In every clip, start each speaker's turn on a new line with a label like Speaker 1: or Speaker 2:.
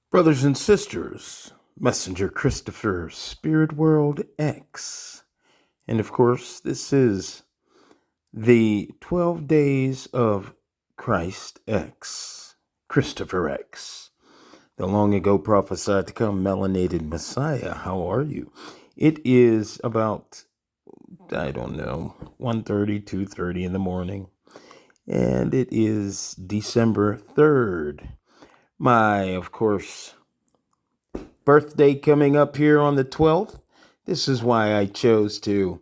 Speaker 1: Brothers and sisters, Messenger Christopher, Spirit World X. And of course, this is the 12 Days of Christ X, Christopher X, the long ago prophesied to come melanated Messiah. How are you? It is about, I don't know, 1:30, 2:30 in the morning, and it is December 3rd. My, of course, birthday coming up here on the 12th. This is why I chose to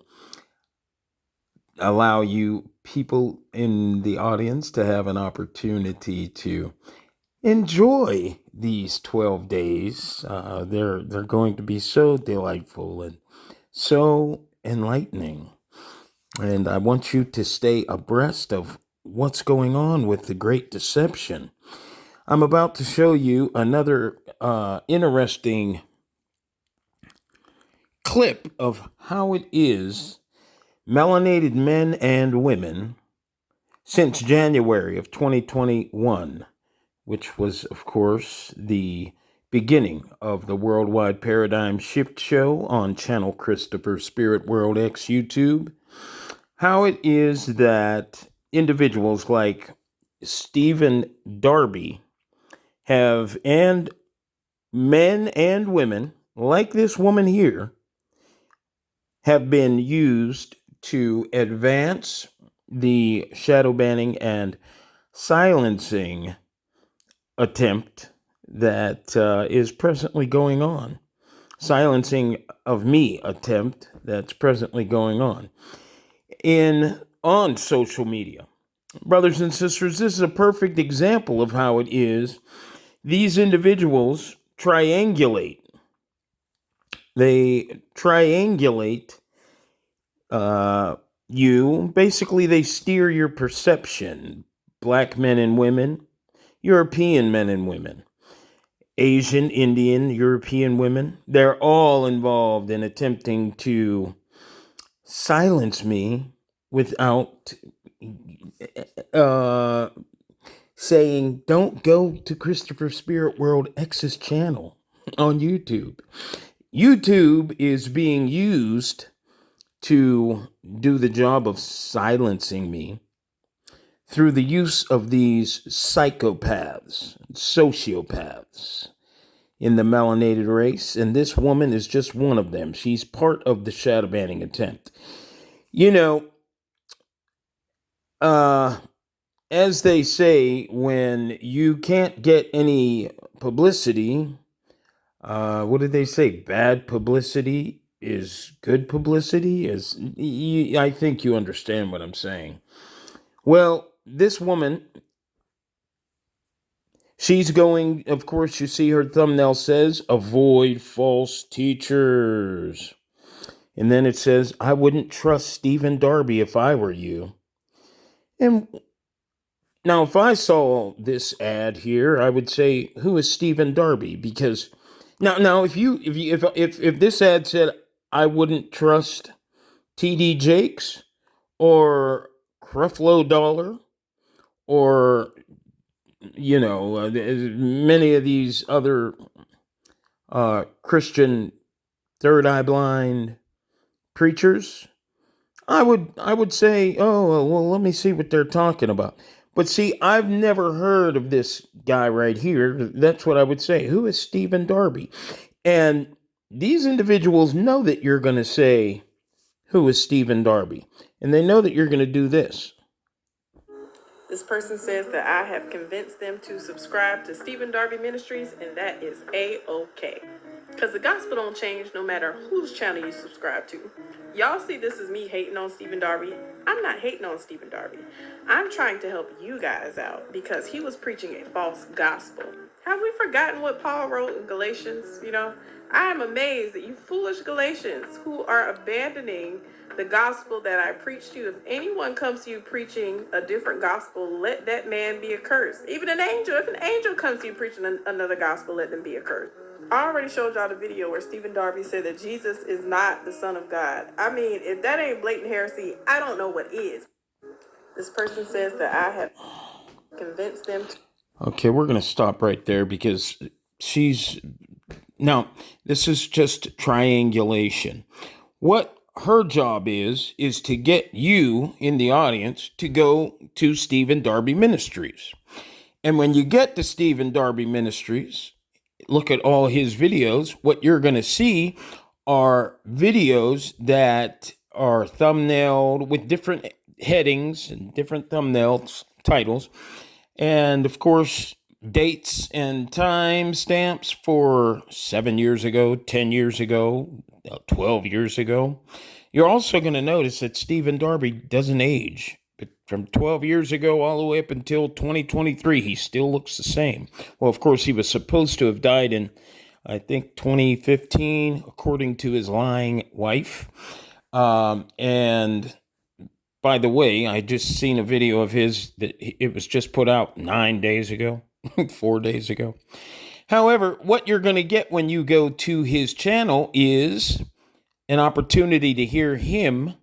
Speaker 1: allow you people in the audience to have an opportunity to enjoy these 12 days. They're going to be so delightful and so enlightening. And I want you to stay abreast of what's going on with the Great Deception. I'm about to show you another interesting clip of how it is melanated men and women since January of 2021, which was, of course, the beginning of the Worldwide Paradigm Shift Show on channel Christopher Spirit World X YouTube. How it is that individuals like Stephen Darby have, and men and women like this woman here, have been used to advance the shadow banning and silencing attempt that is presently going on. Silencing of me attempt that's presently going on on social media. Brothers and sisters, this is a perfect example of how it is these individuals triangulate. They triangulate you. Basically, they steer your perception. Black men and women, European men and women, Asian, Indian, European women, they're all involved in attempting to silence me without saying, don't go to Christopher Spirit World X's channel on YouTube. YouTube is being used to do the job of silencing me through the use of these psychopaths, sociopaths in the melanated race. And this woman is just one of them. She's part of the shadow banning attempt. You know, as they say, when you can't get any publicity, what did they say? Bad publicity is good publicity. I think you understand what I'm saying. Well, this woman, she's going, of course, you see her thumbnail says, avoid false teachers. And then it says, I wouldn't trust Stephen Darby if I were you. And now, if I saw this ad here, I would say, who is Stephen Darby? Because now, if this ad said, I wouldn't trust TD Jakes or Creflo Dollar or many of these other Christian third eye blind preachers, I would say, oh well, let me see what they're talking about. But see, I've never heard of this guy right here. That's what I would say. Who is Stephen Darby? And these individuals know that you're going to say, who is Stephen Darby? And they know that you're going to do this.
Speaker 2: This person says that I have convinced them to subscribe to Stephen Darby Ministries, and that is A-OK. Because the gospel don't change no matter whose channel you subscribe to. Y'all see this as me hating on Stephen Darby. I'm not hating on Stephen Darby. I'm trying to help you guys out because he was preaching a false gospel. Have we forgotten what Paul wrote in Galatians? I am amazed at you foolish Galatians who are abandoning the gospel that I preach to you. If anyone comes to you preaching a different gospel, let that man be accursed. Even an angel, if an angel comes to you preaching another gospel, let them be accursed. I already showed y'all the video where Stephen Darby said that Jesus is not the Son of God. I mean, if that ain't blatant heresy, I don't know what is. This person says that I have convinced them to...
Speaker 1: Okay, we're going to stop right there because she's now, this is just triangulation. What her job is to get you in the audience to go to Stephen Darby Ministries. And when you get to Stephen Darby Ministries, look at all his videos, what you're going to see are videos that are thumbnailed with different headings and different thumbnails, titles, and of course, dates and time stamps for 7 years ago, 10 years ago, 12 years ago. You're also going to notice that Stephen Darby doesn't age. But from 12 years ago all the way up until 2023, he still looks the same. Well, of course, he was supposed to have died in, I think, 2015, according to his lying wife. And by the way, I just seen a video of his that it was just put out 9 days ago, 4 days ago. However, what you're going to get when you go to his channel is an opportunity to hear him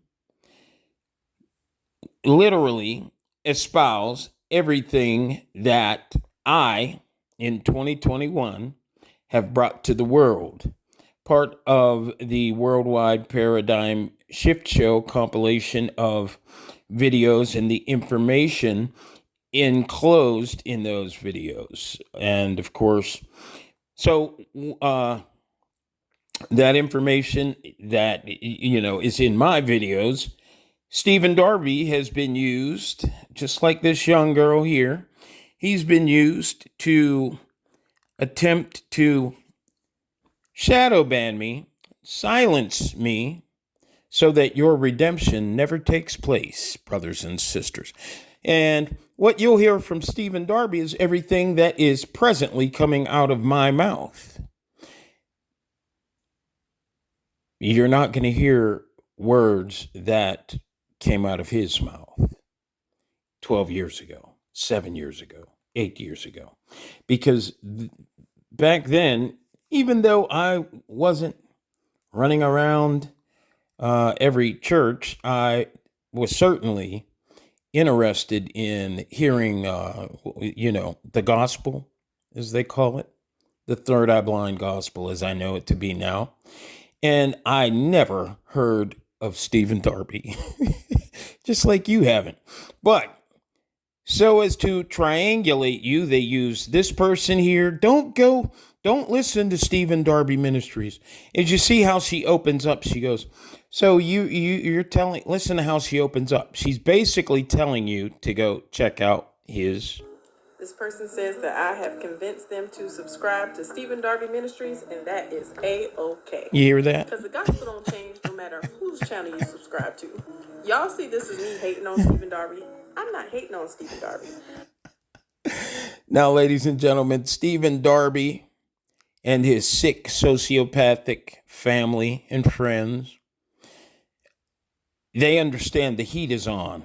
Speaker 1: literally espouse everything that I, in 2021, have brought to the world. Part of the Worldwide Paradigm Shift Show compilation of videos and the information enclosed in those videos. And of course, so that information that, is in my videos, Stephen Darby has been used, just like this young girl here, he's been used to attempt to shadow ban me, silence me, so that your redemption never takes place, brothers and sisters. And what you'll hear from Stephen Darby is everything that is presently coming out of my mouth. You're not going to hear words that came out of his mouth 12 years ago, 7 years ago, 8 years ago. Because back then, even though I wasn't running around every church, I was certainly interested in hearing, the gospel, as they call it, the third eye blind gospel, as I know it to be now. And I never heard of Stephen Darby, just like you haven't. But so as to triangulate you, they use this person here. Don't listen to Stephen Darby Ministries. As you see how she opens up, she goes, so listen to how she opens up. She's basically telling you to go check out his.
Speaker 2: This person says that I have convinced them to subscribe to Stephen Darby Ministries, and that is A-OK.
Speaker 1: You hear that?
Speaker 2: Because the gospel don't change no matter whose channel you subscribe to. Y'all see this as me hating on Stephen Darby. I'm not hating on Stephen Darby.
Speaker 1: Now, ladies and gentlemen, Stephen Darby and his sick sociopathic family and friends, they understand the heat is on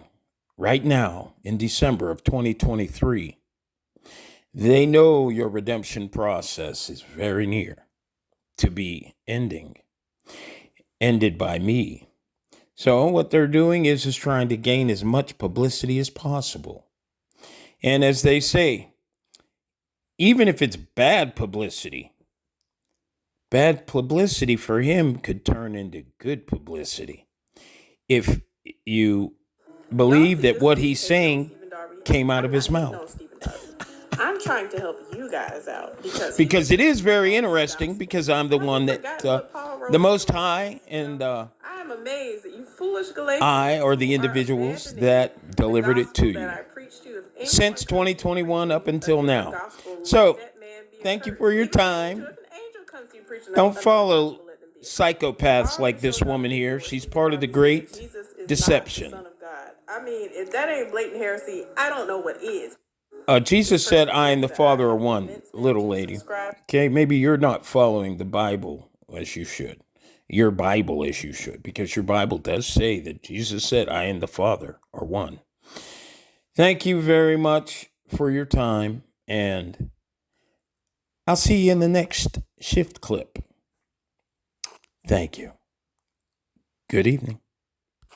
Speaker 1: right now in December of 2023. They know your redemption process is very near to be ended by me. So what they're doing is trying to gain as much publicity as possible. And as they say, even if it's bad publicity for him could turn into good publicity. If you believe that what he's saying came out of his mouth.
Speaker 2: I'm trying to help you guys out
Speaker 1: because it is very interesting, because I'm the one that the Most High and
Speaker 2: I am amazed that you foolish Galatians
Speaker 1: I are the individuals that delivered it to you since 2021 up until now. So thank you for your time. Don't follow psychopaths like this woman here. She's part of the great deception.
Speaker 2: I mean, if that ain't blatant heresy, I don't know what is.
Speaker 1: Jesus said, I and the Father are one, little lady. Okay, maybe you're not following the Bible as you should. Your Bible as you should, because your Bible does say that Jesus said, I and the Father are one. Thank you very much for your time, and I'll see you in the next shift clip. Thank you. Good evening.